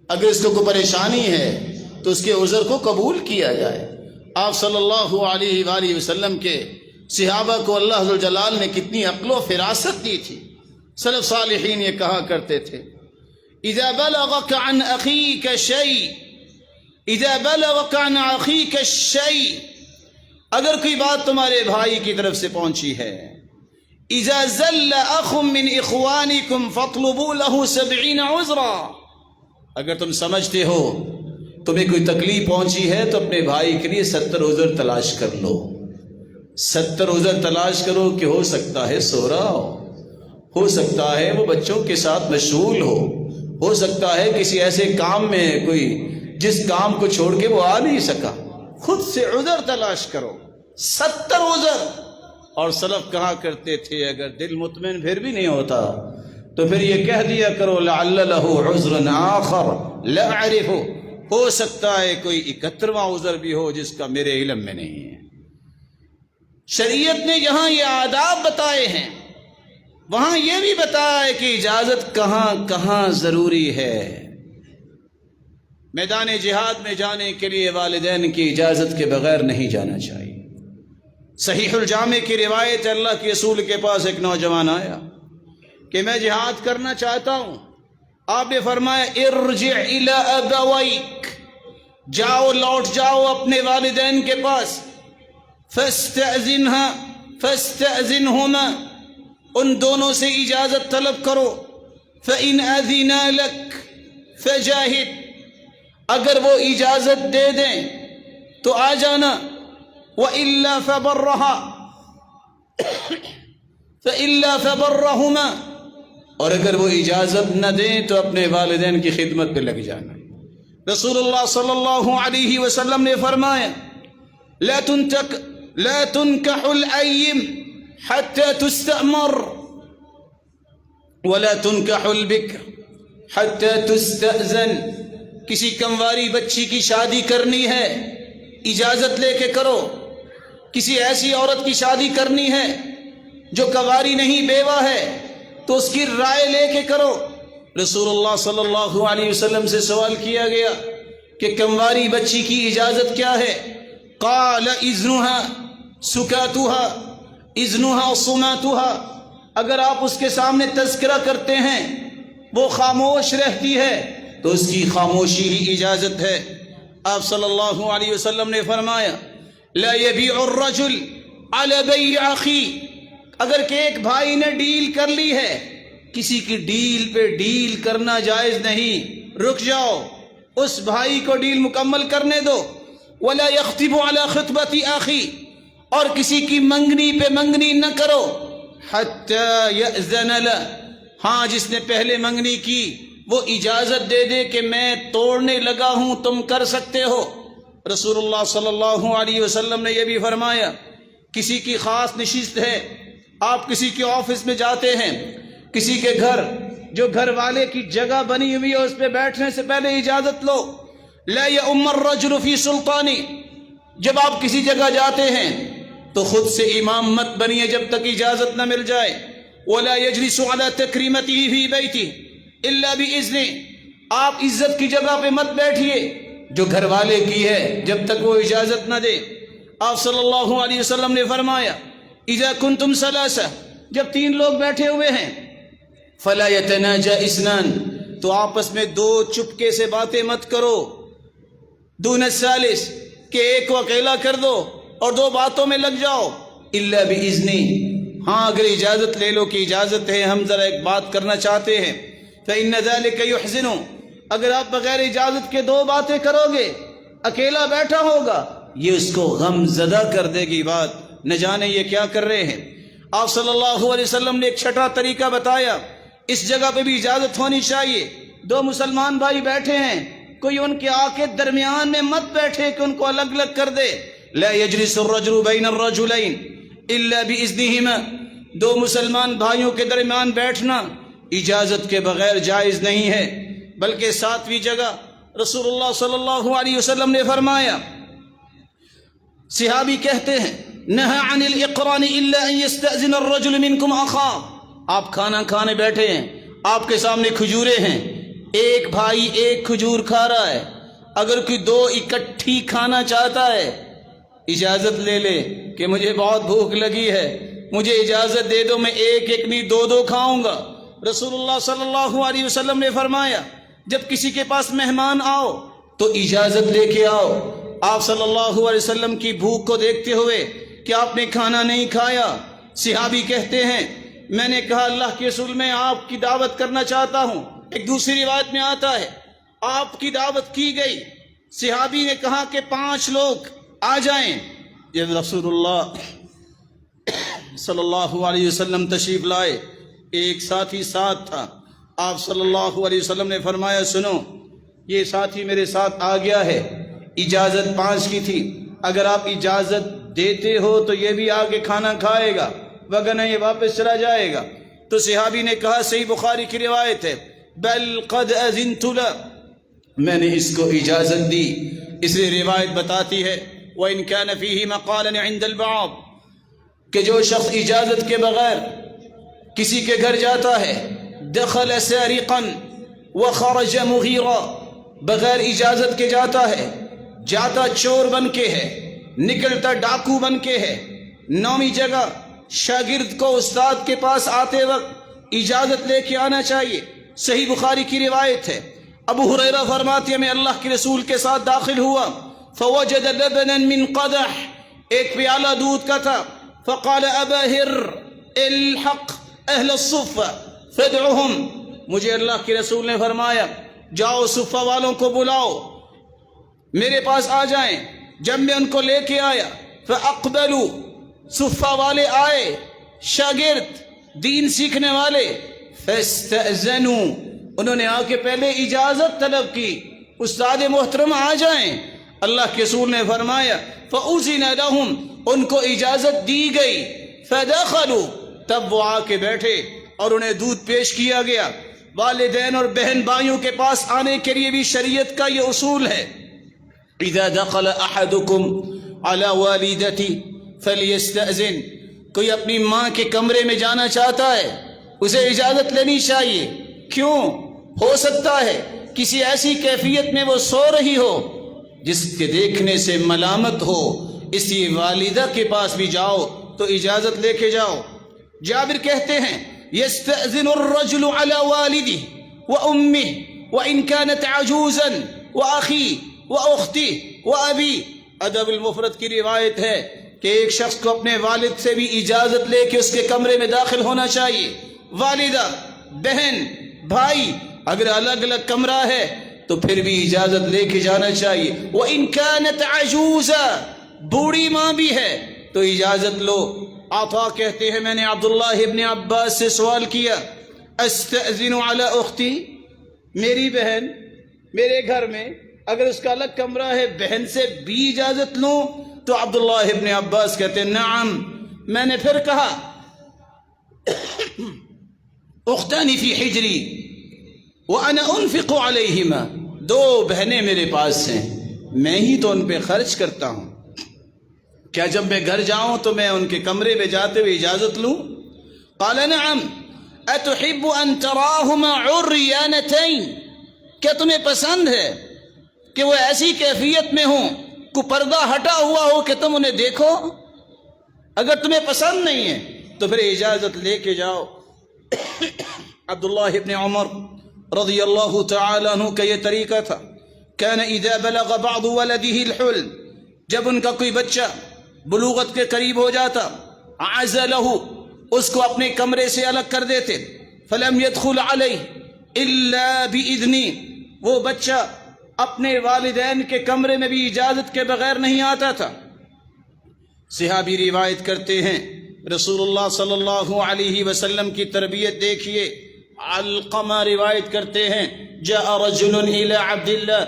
اگر اس کو کوئی پریشانی ہے تو اس کے عذر کو قبول کیا جائے۔ آپ صلی اللہ علیہ وآلہ وسلم کے صحابہ کو اللہ ذوالجلال نے کتنی عقل و فراست دی تھی۔ سلف صالحین یہ کہا کرتے تھے، اذا بلغک عن اخیک شیء، اذا بلغک عن اخیک الشیء، اگر کوئی بات تمہارے بھائی کی طرف سے پہنچی ہے، اذا زل اخ من اخوانکم فاطلبوا له 70 عذرا، اگر تم سمجھتے ہو تمہیں کوئی تکلیف پہنچی ہے تو اپنے بھائی کے لیے 70 عذر تلاش کر لو، 70 عذر تلاش کرو کہ ہو سکتا ہے سو رہا ہو سکتا ہے وہ بچوں کے ساتھ مشغول ہو سکتا ہے کسی ایسے کام میں کوئی جس کام کو چھوڑ کے وہ آ نہیں سکا، خود سے عذر تلاش کرو، 70 عذر۔ اور سلف کہا کرتے تھے اگر دل مطمئن پھر بھی نہیں ہوتا تو پھر یہ کہہ دیا کرو لعل له عذر آخر لا اعرفه، ہو سکتا ہے کوئی 71واں عذر بھی ہو جس کا میرے علم میں نہیں ہے۔ شریعت نے جہاں یہ آداب بتائے ہیں وہاں یہ بھی بتایا ہے کہ اجازت کہاں کہاں ضروری ہے۔ میدان جہاد میں جانے کے لیے والدین کی اجازت کے بغیر نہیں جانا چاہیے۔ صحیح الجامع کی روایت ہے، اللہ کے رسول کے پاس ایک نوجوان آیا کہ میں جہاد کرنا چاہتا ہوں۔ آپ نے فرمایا ارجع الی ابویک، جاؤ لوٹ جاؤ اپنے والدین کے پاس، فاستأذنہما، ان دونوں سے اجازت طلب کرو، فإن أذنا لك فجاہد، اگر وہ اجازت دے دیں تو آ جانا، وإلا فبرهما، اور اگر وہ اجازت نہ دیں تو اپنے والدین کی خدمت پہ لگ جانا۔ رسول اللہ صلی اللہ علیہ وسلم نے فرمایا لا تنكح الأيم حتى تستأمر ولا تنكح البكر حتى تستأذن، کسی کنواری بچی کی شادی کرنی ہے اجازت لے کے کرو، کسی ایسی عورت کی شادی کرنی ہے جو کنواری نہیں بیوہ ہے تو اس کی رائے لے کے کرو۔ رسول اللہ صلی اللہ علیہ وسلم سے سوال کیا گیا کہ کنواری بچی کی اجازت کیا ہے؟ قال اذنها سکاتها، اذنها صماتها، اگر آپ اس کے سامنے تذکرہ کرتے ہیں وہ خاموش رہتی ہے تو اس کی خاموشی ہی اجازت ہے۔ آپ صلی اللہ علیہ وسلم نے فرمایا لا يبيع الرجل على بيع اخيه، اگر کہ ایک بھائی نے ڈیل کر لی ہے، کسی کی ڈیل پہ ڈیل کرنا جائز نہیں، رک جاؤ، اس بھائی کو ڈیل مکمل کرنے دو۔ ولا يخطب على خطبة اخيه، اور کسی کی منگنی پہ منگنی نہ کرو، حتى يأذن له، ہاں جس نے پہلے منگنی کی وہ اجازت دے دے کہ میں توڑنے لگا ہوں، تم کر سکتے ہو۔ رسول اللہ صلی اللہ علیہ وسلم نے یہ بھی فرمایا کسی کی خاص نشست ہے، آپ کسی کے آفس میں جاتے ہیں، کسی کے گھر جو گھر والے کی جگہ بنی ہوئی ہے اس پہ بیٹھنے سے پہلے اجازت لو۔ لا يؤم الرجل في سلطانی، جب آپ کسی جگہ جاتے ہیں تو خود سے امام مت بنیے جب تک اجازت نہ مل جائے۔ ولا يجلس على تكريمته في بيته الا باذنه، آپ عزت کی جگہ پہ مت بیٹھیے جو گھر والے کی ہے جب تک وہ اجازت نہ دے۔ آپ صلی اللہ علیہ وسلم نے فرمایا اذا كنتم ثلاثة، جب تین لوگ بیٹھے ہوئے ہیں، فلا يتناجى اثنان، تو آپس میں دو چپکے سے باتیں مت کرو، دون الثالث، کہ ایک کو اکیلا کر دو اور دو باتوں میں لگ جاؤ، الا باذنی، ہاں اگر اجازت لے لو کہ اجازت ہے ہم ذرا ایک بات کرنا چاہتے ہیں، فإن ذلك يحزن، اگر آپ بغیر اجازت کے دو باتیں کرو گے، اکیلا بیٹھا ہوگا، یہ اس کو غم زدہ کر دے گی بات، نہ جانے یہ کیا کر رہے ہیں۔ آپ صلی اللہ علیہ وسلم نے ایک چھٹا طریقہ بتایا، اس جگہ پہ بھی اجازت ہونی چاہیے۔ دو مسلمان بھائی بیٹھے ہیں، کوئی ان کے آکے درمیان میں مت بیٹھے کہ ان کو الگ الگ کر دے۔ لا يجلس الرجل بين الرجلين الا باذنهما، دو مسلمان بھائیوں کے درمیان بیٹھنا اجازت کے بغیر جائز نہیں ہے۔ بلکہ ساتویں جگہ رسول اللہ صلی اللہ علیہ وسلم نے فرمایا، صحابی کہتے ہیں نہى عن الاقران الا ان يستأذن الرجل منكم اخاه، آپ کھانا کھانے بیٹھے ہیں، آپ کے سامنے کھجوریں ہیں، ایک بھائی ایک کھجور کھا رہا ہے، اگر کوئی دو اکٹھی کھانا چاہتا ہے اجازت لے لے کہ مجھے بہت بھوک لگی ہے، مجھے اجازت دے دو، میں ایک ایک نہیں دو دو کھاؤں گا۔ رسول اللہ صلی اللہ علیہ وسلم نے فرمایا جب کسی کے پاس مہمان آؤ تو اجازت لے کے آؤ۔ آپ صلی اللہ علیہ وسلم کی بھوک کو دیکھتے ہوئے کہ آپ نے کھانا نہیں کھایا، صحابی کہتے ہیں میں نے کہا اللہ کے رسول میں آپ کی دعوت کرنا چاہتا ہوں۔ ایک دوسری روایت میں آتا ہے آپ کی دعوت کی گئی، صحابی نے کہا کہ 5 لوگ آ جائیں۔ جب رسول اللہ صلی اللہ علیہ وسلم تشریف لائے، ایک ساتھی ساتھ تھا، آپ صلی اللہ علیہ وسلم نے فرمایا سنو، یہ ساتھی میرے ساتھ آ گیا ہے، اجازت 5 کی تھی، اگر آپ اجازت دیتے ہو تو یہ بھی آگے کھانا کھائے گا، وگرنہ یہ واپس چلا جائے گا۔ تو صحابی نے کہا، صحیح بخاری کی روایت ہے، بل قد اذنت له، میں نے اس کو اجازت دی۔ اس لیے روایت بتاتی ہے وَإِن كَانَ فِيهِ مَقَالًا عِندَ الْبَعْضِ، کہ جو شخص اجازت کے بغیر کسی کے گھر جاتا ہے، دخل سارقا وخرج مغیرا، بغیر اجازت کے جاتا ہے، جاتا چور بن کے ہے، نکلتا ڈاکو بن کے ہے۔ نویں جگہ شاگرد کو استاد کے پاس آتے وقت اجازت لے کے آنا چاہیے۔ صحیح بخاری کی روایت ہے، ابو ہریرہ فرماتے ہیں میں اللہ کے رسول کے ساتھ داخل ہوا، فوجد لبنا من قدح، ایک پیالہ دودھ کا تھا، فقال ابا ہر الحق اہل الصفہ فادعهم، مجھے اللہ کے رسول نے فرمایا جاؤ صفہ والوں کو بلاؤ، میرے پاس آ جائیں۔ جب میں ان کو لے کے آیا، فاقبلوا، صفہ والے آئے، شاگرد دین سیکھنے والے، فاستأذنوا، انہوں نے آ کے پہلے اجازت طلب کی، استاد محترم آ جائیں۔ اللہ کے رسول نے فرمایا فأذن لهم، ان کو اجازت دی گئی، فدخلوا، تب وہ آ کے بیٹھے اور انہیں دودھ پیش کیا گیا۔ والدین اور بہن بھائیوں کے پاس آنے کے لیے بھی شریعت کا یہ اصول ہے، اذا دخل احدکم علی والدتی فلیستأذن، کوئی اپنی ماں کے کمرے میں جانا چاہتا ہے اسے اجازت لینی چاہیے۔ کیوں؟ ہو سکتا ہے کسی ایسی کیفیت میں وہ سو رہی ہو جس کے دیکھنے سے ملامت ہو، اس لیے والدہ کے پاس بھی جاؤ تو اجازت لے کے جاؤ۔ جابر کہتے ہیں یستأذن الرجل على والده وامه وان كانت عجوزا واخيه واخته وابي، ادب المفرد کی روایت ہے کہ ایک شخص کو اپنے والد سے بھی اجازت لے کے اس کے کمرے میں داخل ہونا چاہیے۔ والدہ، بہن، بھائی اگر الگ الگ کمرہ ہے تو پھر بھی اجازت لے کے جانا چاہیے۔ وَإِن كَانَتْ عَجُوزًا، بوڑھی ماں بھی ہے تو اجازت لو۔ عطا کہتے ہیں میں نے عبداللہ ابن عباس سے سوال کیا، استأذن علی اختی، میری بہن میرے گھر میں اگر اس کا الگ کمرہ ہے بہن سے بھی اجازت لوں؟ تو عبداللہ ابن عباس کہتے ہیں نعم، میں نے پھر کہا اختانی فی حجری وانا انفق علیہما، دو بہنیں میرے پاس ہیں، میں ہی تو ان پہ خرچ کرتا ہوں، کیا جب میں گھر جاؤں تو میں ان کے کمرے میں جاتے ہوئے اجازت لوں؟ قال نعم، اتحب ان تراہما عریانتین، کیا تمہیں پسند ہے کہ وہ ایسی کیفیت میں ہوں کو پردہ ہٹا ہوا ہو کہ تم انہیں دیکھو؟ اگر تمہیں پسند نہیں ہے تو پھر اجازت لے کے جاؤ۔ عبداللہ ابن عمر رضی اللہ تعالی عنہ کا یہ طریقہ تھا، كان اذا بلغ بعض ولده الحلم، جب ان کا کوئی بچہ بلوغت کے قریب ہو جاتا، عزلہ، اس کو اپنے کمرے سے الگ کر دیتے، فلم يدخل علیہ الا باذنی، وہ بچہ اپنے والدین کے کمرے میں بھی اجازت کے بغیر نہیں آتا تھا۔ صحابی روایت کرتے ہیں رسول اللہ صلی اللہ علیہ وسلم کی تربیت دیکھیے۔ علقمہ روایت کرتے ہیں جاء رجل الى عبداللہ،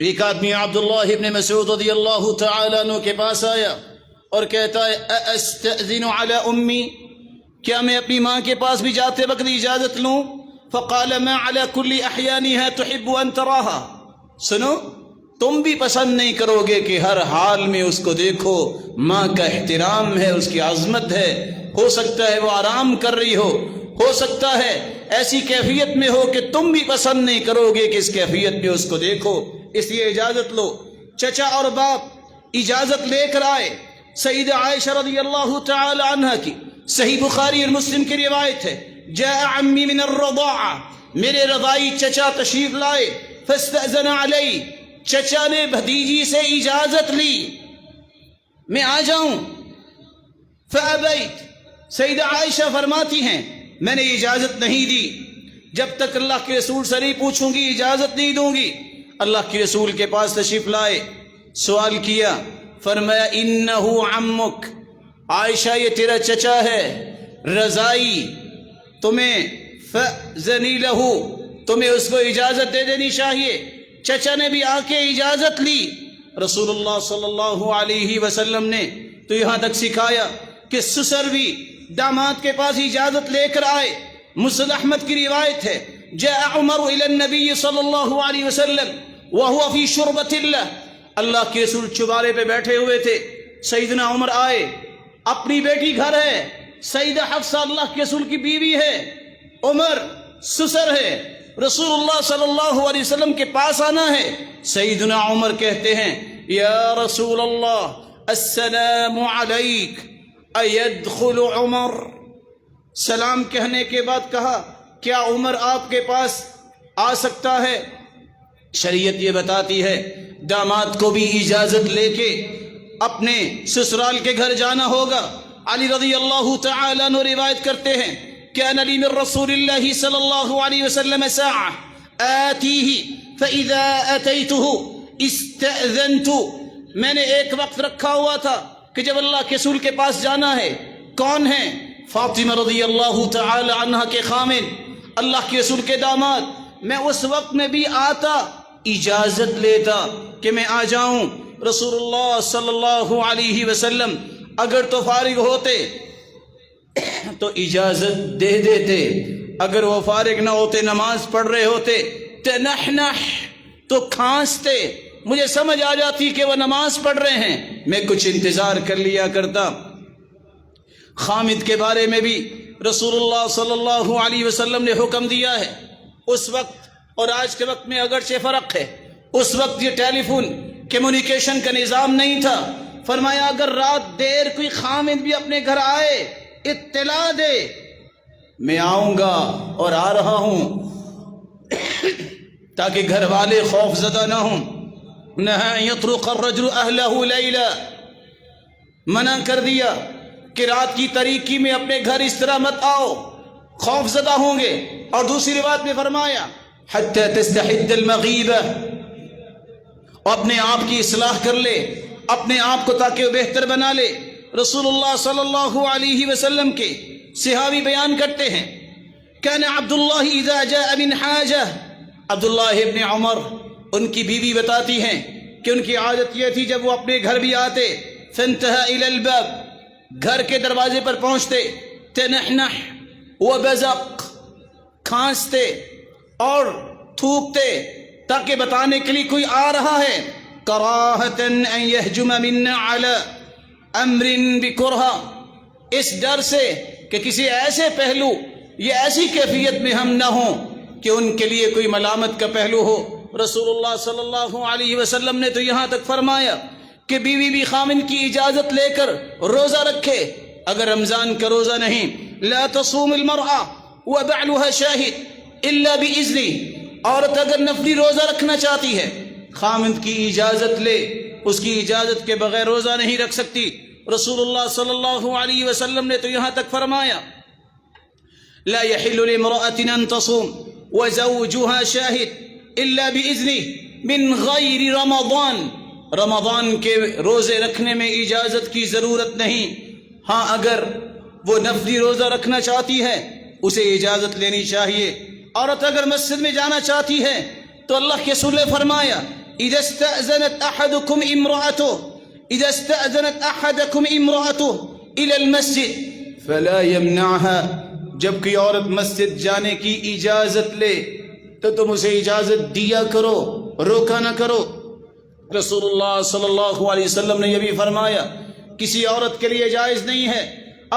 ایک آدمی عبداللہ ابن مسعود رضی اللہ تعالیٰ عنہ کے پاس آیا اور کہتا ہے استأذن علی امی، کیا میں اپنی ماں کے پاس بھی جاتے وقت اجازت لوں؟ فقال ما علی کل احیانها تحب ان تراها، سنو تم بھی پسند نہیں کرو گے کہ ہر حال میں اس کو دیکھو، ماں کا احترام ہے، اس کی عظمت ہے، ہو سکتا ہے وہ آرام کر رہی ہو سکتا ہے ایسی کیفیت میں ہو کہ تم بھی پسند نہیں کرو گے کہ اس کیفیت میں اس کو دیکھو، اس لیے اجازت لو۔ چچا اور باپ اجازت لے کر آئے۔ سیدہ عائشہ رضی اللہ تعالی عنہ کی صحیح بخاری اور مسلم کی روایت ہے، جاء عمی من الرضاعہ، میرے رضائی چچا تشریف لائے، فاستأذن علی، چچا نے بھتیجی سے اجازت لی میں آ جاؤں، فابیت، سیدہ عائشہ فرماتی ہیں میں نے اجازت نہیں دی، جب تک اللہ کے رسول سے نہیں پوچھوں گی اجازت نہیں دوں گی۔ اللہ کے رسول کے پاس تشریف لائے، سوال کیا، فرمایا انہو عمک، عائشہ یہ تیرا چچا ہے، رضائی تمہیں، فأذنی لہو، تمہیں اس کو اجازت دے دینی چاہیے۔ چچا نے بھی آ کے اجازت لی۔ رسول اللہ صلی اللہ علیہ وسلم نے تو یہاں تک سکھایا کہ سسر بھی داماد کے پاس اجازت لے کر آئے۔ مسند احمد کی روایت ہے، جاء عمر الى النبی صلی اللہ علیہ وسلم وهو فی شربۃ اللہ، اللہ کے رسول چبارے پہ بیٹھے ہوئے تھے، سیدنا عمر آئے، اپنی بیٹی گھر ہے، سیدہ حفصہ اللہ کے رسول کی بیوی ہے، عمر سسر ہے، رسول اللہ صلی اللہ علیہ وسلم کے پاس آنا ہے۔ سیدنا عمر کہتے ہیں یا رسول اللہ السلام علیک ایدخل عمر۔ سلام کہنے کے بعد کہا کیا عمر آپ کے پاس آ سکتا ہے؟ شریعت یہ بتاتی ہے داماد کو بھی اجازت لے کے اپنے سسرال کے گھر جانا ہوگا۔ علی رضی اللہ تعالی عنہ روایت کرتے ہیں كان لي من رسول الله صلى الله عليه وسلم ساعة آتيه فإذا أتيته استأذنت، میں نے ایک وقت رکھا ہوا تھا کہ جب اللہ کے رسول کے پاس جانا ہے، کون ہے؟ فاطمہ رضی اللہ تعالی عنہ کے خامن، اللہ کے رسول کے داماد، میں اس وقت میں بھی آتا، اجازت لیتا کہ میں آ جاؤں۔ رسول اللہ صلی اللہ علیہ وسلم اگر تو فارغ ہوتے تو اجازت دے دیتے، اگر وہ فارغ نہ ہوتے، نماز پڑھ رہے ہوتے، تنحنح تو کھانستے، مجھے سمجھ آ جاتی کہ وہ نماز پڑھ رہے ہیں، میں کچھ انتظار کر لیا کرتا۔ خامد کے بارے میں بھی رسول اللہ صلی اللہ علیہ وسلم نے حکم دیا ہے۔ اس وقت اور آج کے وقت میں اگرچہ فرق ہے، اس وقت یہ ٹیلی فون کمیونیکیشن کا نظام نہیں تھا، فرمایا اگر رات دیر کوئی خامد بھی اپنے گھر آئے اطلاع دے، میں آؤں گا اور آ رہا ہوں، تاکہ گھر والے خوف زدہ نہ ہوں۔ نہا ان یطرق الرجل اہلہ لیلا، منع کر دیا کہ رات کی تاریکی میں اپنے گھر اس طرح مت آؤ، خوف زدہ ہوں گے۔ اور دوسری روایت میں فرمایا حتی تستحد المغیبہ، اپنے آپ کی اصلاح کر لے، اپنے آپ کو تاکہ وہ بہتر بنا لے۔ رسول اللہ صلی اللہ علیہ وسلم کے صحابی بیان کرتے ہیں کان عبداللہ اذا جاء من حاجہ، عبداللہ ابن عمر ان کی بیوی بتاتی ہیں کہ ان کی عادت یہ تھی جب وہ اپنے گھر بھی آتے، فانتهى الى الباب، گھر کے دروازے پر پہنچتے، تنحنح وبزق، کھانستے اور تھوکتے تاکہ بتانے کے لیے کوئی آ رہا ہے، کراہتا ان یہجم منا علی امر بکرہ، اس ڈر سے کہ کسی ایسے پہلو یا ایسی کیفیت میں ہم نہ ہوں کہ ان کے لیے کوئی ملامت کا پہلو ہو۔ رسول اللہ صلی اللہ علیہ وسلم نے تو یہاں تک فرمایا کہ بیوی بھی خامن کی اجازت لے کر روزہ رکھے، اگر رمضان کا روزہ نہیں، لا تصوم المرأة وبعلها شاہد الا باذنہ، عورت اگر نفلی روزہ رکھنا چاہتی ہے خامن کی اجازت لے، اس کی اجازت کے بغیر روزہ نہیں رکھ سکتی۔ رسول اللہ صلی اللہ علیہ وسلم نے تو یہاں تک فرمایا لا يحل لامرأة ان تصوم وزوجها شاهد الا باذنه من غیر رمضان، رمضان کے روزے رکھنے میں اجازت کی ضرورت نہیں، ہاں اگر وہ نفلی روزہ رکھنا چاہتی ہے اسے اجازت لینی چاہیے۔ عورت اگر مسجد میں جانا چاہتی ہے تو اللہ کے رسول نے فرمایا اذا استأذنت احدكم امرأته الى المسجد فلا يمنعها، جب کوئی عورت مسجد جانے کی اجازت لے تو تم اسے اجازت دیا کرو، روکا نہ کرو۔ رسول اللہ صلی اللہ علیہ وسلم نے یہ بھی فرمایا کسی عورت کے لیے جائز نہیں ہے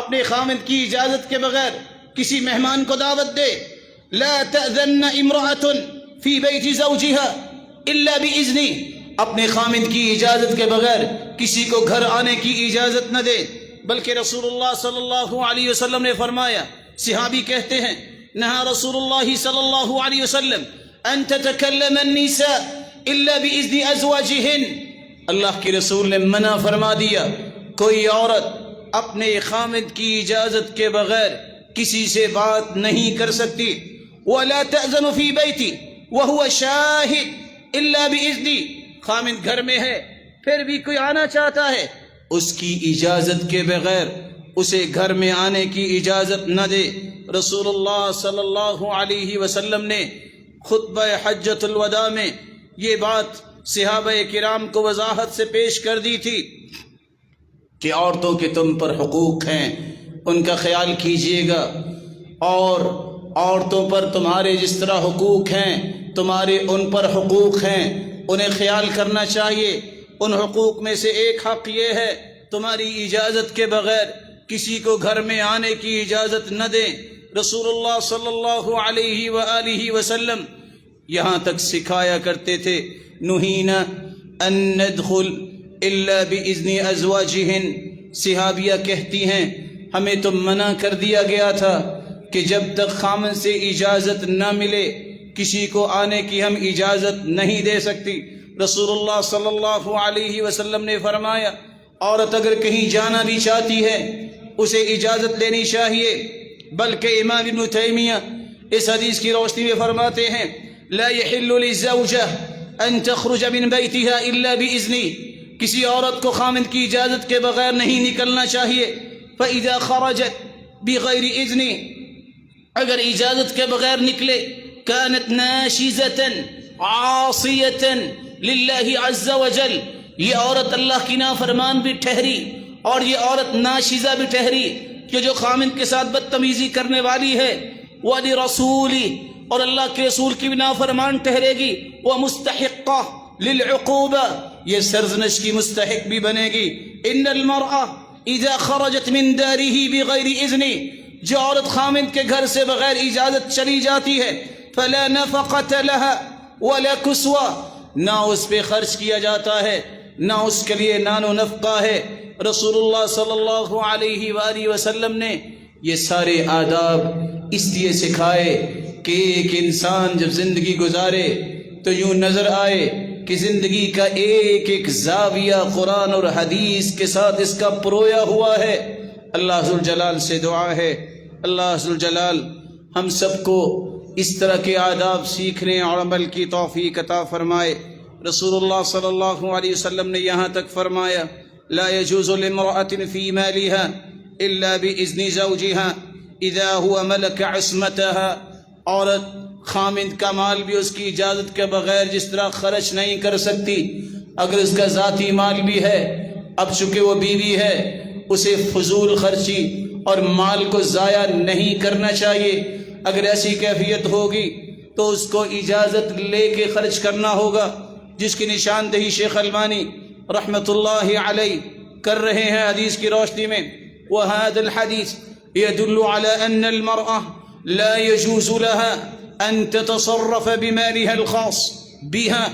اپنے خامد کی اجازت کے بغیر کسی مہمان کو دعوت دے۔ لا تأذن امرأة فی بیت زوجها الا باذنہ، اپنے خامد کی اجازت کے بغیر کسی کو گھر آنے کی اجازت نہ دے۔ بلکہ رسول اللہ صلی اللہ علیہ وسلم نے فرمایا، صحابی کہتے ہیں نہا رسول اللہ صلی اللہ علیہ وسلم ان تتکلم النساء الا باذن ازواجہن، اللہ کے رسول نے منع فرما دیا کوئی عورت اپنے خامد کی اجازت کے بغیر کسی سے بات نہیں کر سکتی۔ ولا تأذن فی بیتی وهو شاہد الا باذنی، خامد گھر میں ہے پھر بھی کوئی آنا چاہتا ہے اس کی اجازت کے بغیر اسے گھر میں آنے کی اجازت نہ دے۔ رسول اللہ صلی اللہ علیہ وسلم نے خطبہ حجۃ الوداع میں یہ بات صحابہ کرام کو وضاحت سے پیش کر دی تھی کہ عورتوں کے تم پر حقوق ہیں، ان کا خیال کیجیے گا، اور عورتوں پر تمہارے جس طرح حقوق ہیں تمہارے ان پر حقوق ہیں، انہیں خیال کرنا چاہیے۔ ان حقوق میں سے ایک حق یہ ہے تمہاری اجازت کے بغیر کسی کو گھر میں آنے کی اجازت نہ دیں۔ رسول اللہ صلی اللہ علیہ وآلہ وسلم یہاں تک سکھایا کرتے تھے، نہینا ان ندخل الا باذن ازواجہن، صحابیہ کہتی ہیں ہمیں تو منع کر دیا گیا تھا کہ جب تک خامن سے اجازت نہ ملے کسی کو آنے کی ہم اجازت نہیں دے سکتی۔ رسول اللہ صلی اللہ علیہ وسلم نے فرمایا عورت اگر کہیں جانا بھی چاہتی ہے اسے اجازت لینی چاہیے، بلکہ امام ابن تیمیہ اس حدیث کی روشنی میں فرماتے ہیں لا يحل للزوجة ان تخرج من بيتها الا باذن، کسی عورت کو خامند کی اجازت کے بغیر نہیں نکلنا چاہیے۔ فاذا خرجت بغیر اذن، اگر اجازت کے بغیر نکلے كانت ناشزة عاصية للہ عز وجل، یہ عورت اللہ کی نافرمان بھی ٹھہری اور یہ عورت ناشزہ بھی ٹھہری کہ جو خامند کے ساتھ بدتمیزی کرنے والی ہے، وَلِرَسُولِ، اور اللہ کے رسول کی بھی نافرمان ٹھہرے گی، وَمُسْتَحِقَّةً لِلْعُقُوبَةِ، یہ سرزنش کی مستحق بھی بنے گی۔ ان المرأة اذا خرجت من داره بغیر اذن، جو عورت خامند کے گھر سے بغیر اجازت چلی جاتی ہے، فلا نفقة لها ولا كسوة، نہ اس پہ خرچ کیا جاتا ہے نہ اس کے لیے نان و نفقہ ہے۔ رسول اللہ صلی اللہ علیہ وآلہ وسلم نے یہ سارے آداب اس لیے سکھائے کہ ایک انسان جب زندگی گزارے تو یوں نظر آئے کہ زندگی کا ایک ایک زاویہ قرآن اور حدیث کے ساتھ اس کا پرویا ہوا ہے۔ اللہ ذوالجلال سے دعا ہے اللہ ذوالجلال ہم سب کو اس طرح کے آداب سیکھنے اور عمل کی توفیق عطا فرمائے۔ رسول اللہ صلی اللہ علیہ وسلم نے یہاں تک فرمایا لا يجوز لامرأة في مالها الا باذن زوجها اذا هو ملك عصمتها، عورت خامند کا مال بھی اس کی اجازت کے بغیر جس طرح خرچ نہیں کر سکتی، اگر اس کا ذاتی مال بھی ہے، اب چونکہ وہ بیوی ہے اسے فضول خرچی اور مال کو ضائع نہیں کرنا چاہیے۔ اگر ایسی کیفیت ہوگی تو اس کو اجازت لے کے خرچ کرنا ہوگا، جس کی نشاندہی شیخ البانی رحمت اللہ علیہ کر رہے ہیں حدیث کی روشنی میں۔ وهذا الحديث يدل على أن المرأة لا يجوز لها أن تتصرف بمالها الخاص بها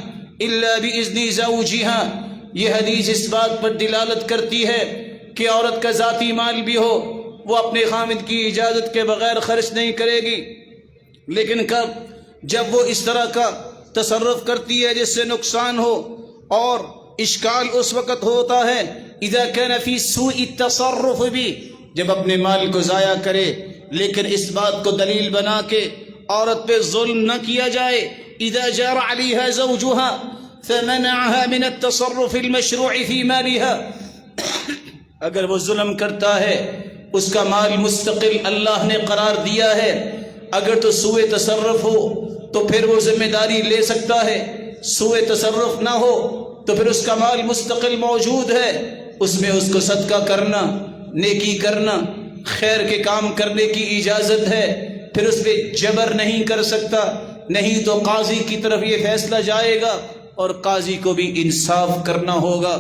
إلا بإذن زوجها، یہ حدیث اس بات پر دلالت کرتی ہے کہ عورت کا ذاتی مال بھی ہو وہ اپنے خامند کی اجازت کے بغیر خرچ نہیں کرے گی، لیکن کب؟ جب وہ اس طرح کا تصرف کرتی ہے جس سے نقصان ہو، اور اشکال اس وقت ہوتا ہے اذا كان في سوء التصرف بھی، جب اپنے مال کو ضائع کرے لیکن اس بات کو دلیل بنا کے عورت پہ ظلم نہ کیا جائے۔ اذا جار عليها زوجها فمنعها من التصرف المشروع في مالها، اگر وہ ظلم کرتا ہے اس کا مال مستقل اللہ نے قرار دیا ہے، اگر تو سوء تصرف ہو تو پھر وہ ذمہ داری لے سکتا ہے، سوء تصرف نہ ہو تو پھر اس کا مال مستقل موجود ہے، اس میں اس کو صدقہ کرنا، نیکی کرنا، خیر کے کام کرنے کی اجازت ہے، پھر اس پہ جبر نہیں کر سکتا، نہیں تو قاضی کی طرف یہ فیصلہ جائے گا اور قاضی کو بھی انصاف کرنا ہوگا۔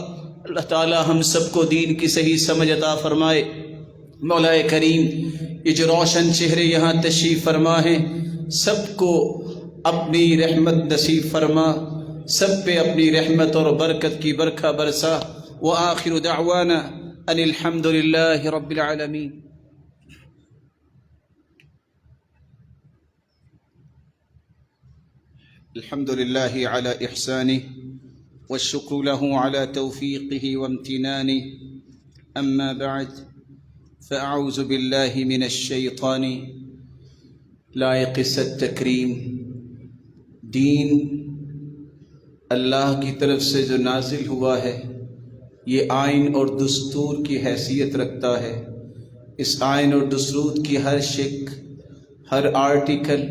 اللہ تعالی ہم سب کو دین کی صحیح سمجھ عطا فرمائے۔ مولا کریم یہ جو روشن چہرے یہاں تشریف فرما ہیں سب کو اپنی رحمت نصیب فرما، سب پہ اپنی رحمت اور برکت کی برکھا برسا۔ وآخر دعوانا ان الحمد للہ رب العالمین۔ الحمد للہ علی احسانہ والشکر له على توفیقہ وامتنانہ، اما بعد فاعوذ باللہ من الشیطان لائق التکریم۔ دین اللہ کی طرف سے جو نازل ہوا ہے یہ آئین اور دستور کی حیثیت رکھتا ہے۔ اس آئین اور دستور کی ہر شق، ہر آرٹیکل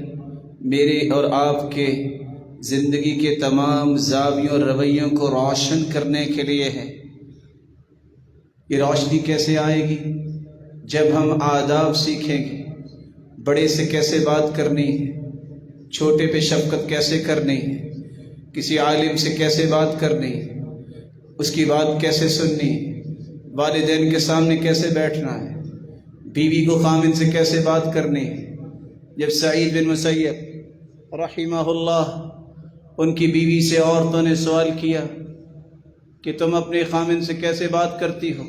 میرے اور آپ کے زندگی کے تمام زاویوں اور رویوں کو روشن کرنے کے لیے ہے۔ یہ روشنی کیسے آئے گی؟ جب ہم آداب سیکھیں گے، بڑے سے کیسے بات کرنی ہے، چھوٹے پہ شفقت کیسے کرنی ہے، کسی عالم سے کیسے بات کرنی ہے، اس کی بات کیسے سننی، والدین کے سامنے کیسے بیٹھنا ہے، بیوی کو خامن سے کیسے بات کرنی ہے۔ جب سعید بن مسیب رحمہ اللہ ان کی بیوی سے عورتوں نے سوال کیا کہ تم اپنے خامن سے کیسے بات کرتی ہو،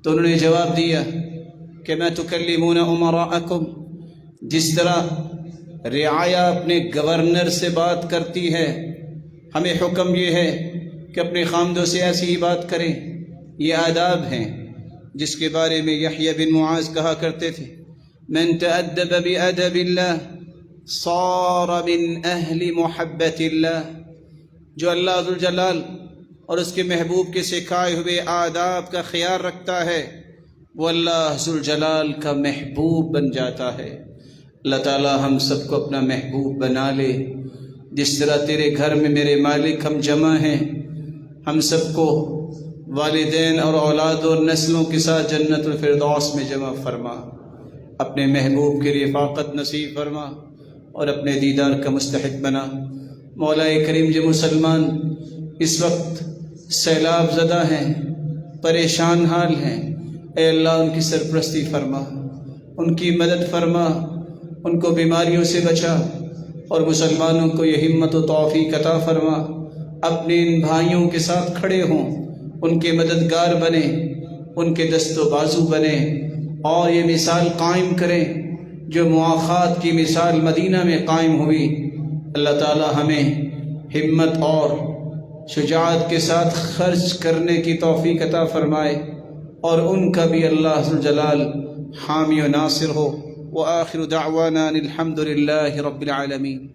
تو انہوں نے جواب دیا کہ میں تکلمون امراءکم، جس طرح رعایا اپنے گورنر سے بات کرتی ہے، ہمیں حکم یہ ہے کہ اپنے خامدوں سے ایسی ہی بات کریں۔ یہ آداب ہیں جس کے بارے میں یحییٰ بن معاذ کہا کرتے تھے، من تأدب بأدب اللہ صار من اہل محبت اللہ، جو اللہ ذوالجلال اور اس کے محبوب کے سکھائے ہوئے آداب کا خیال رکھتا ہے وہ اللہ ذوالجلال کا محبوب بن جاتا ہے۔ اللہ تعالی ہم سب کو اپنا محبوب بنا لے، جس طرح تیرے گھر میں میرے مالک ہم جمع ہیں، ہم سب کو والدین اور اولاد اور نسلوں کے ساتھ جنت الفردوس میں جمع فرما، اپنے محبوب کی رفاقت نصیب فرما اور اپنے دیدار کا مستحق بنا۔ مولا کریم جو مسلمان اس وقت سیلاب زدہ ہیں، پریشان حال ہیں، اے اللہ ان کی سرپرستی فرما، ان کی مدد فرما، ان کو بیماریوں سے بچا اور مسلمانوں کو یہ ہمت و توفیق عطا فرما، اپنے ان بھائیوں کے ساتھ کھڑے ہوں، ان کے مددگار بنے، ان کے دست و بازو بنے اور یہ مثال قائم کریں جو مواخات کی مثال مدینہ میں قائم ہوئی۔ اللہ تعالی ہمیں ہمت اور شجاعت کے ساتھ خرچ کرنے کی توفیق عطا فرمائے اور ان کا بھی اللہ ذوالجلال حامی و ناصر ہو۔ وآخر دعوانا الحمد للہ رب العالمین۔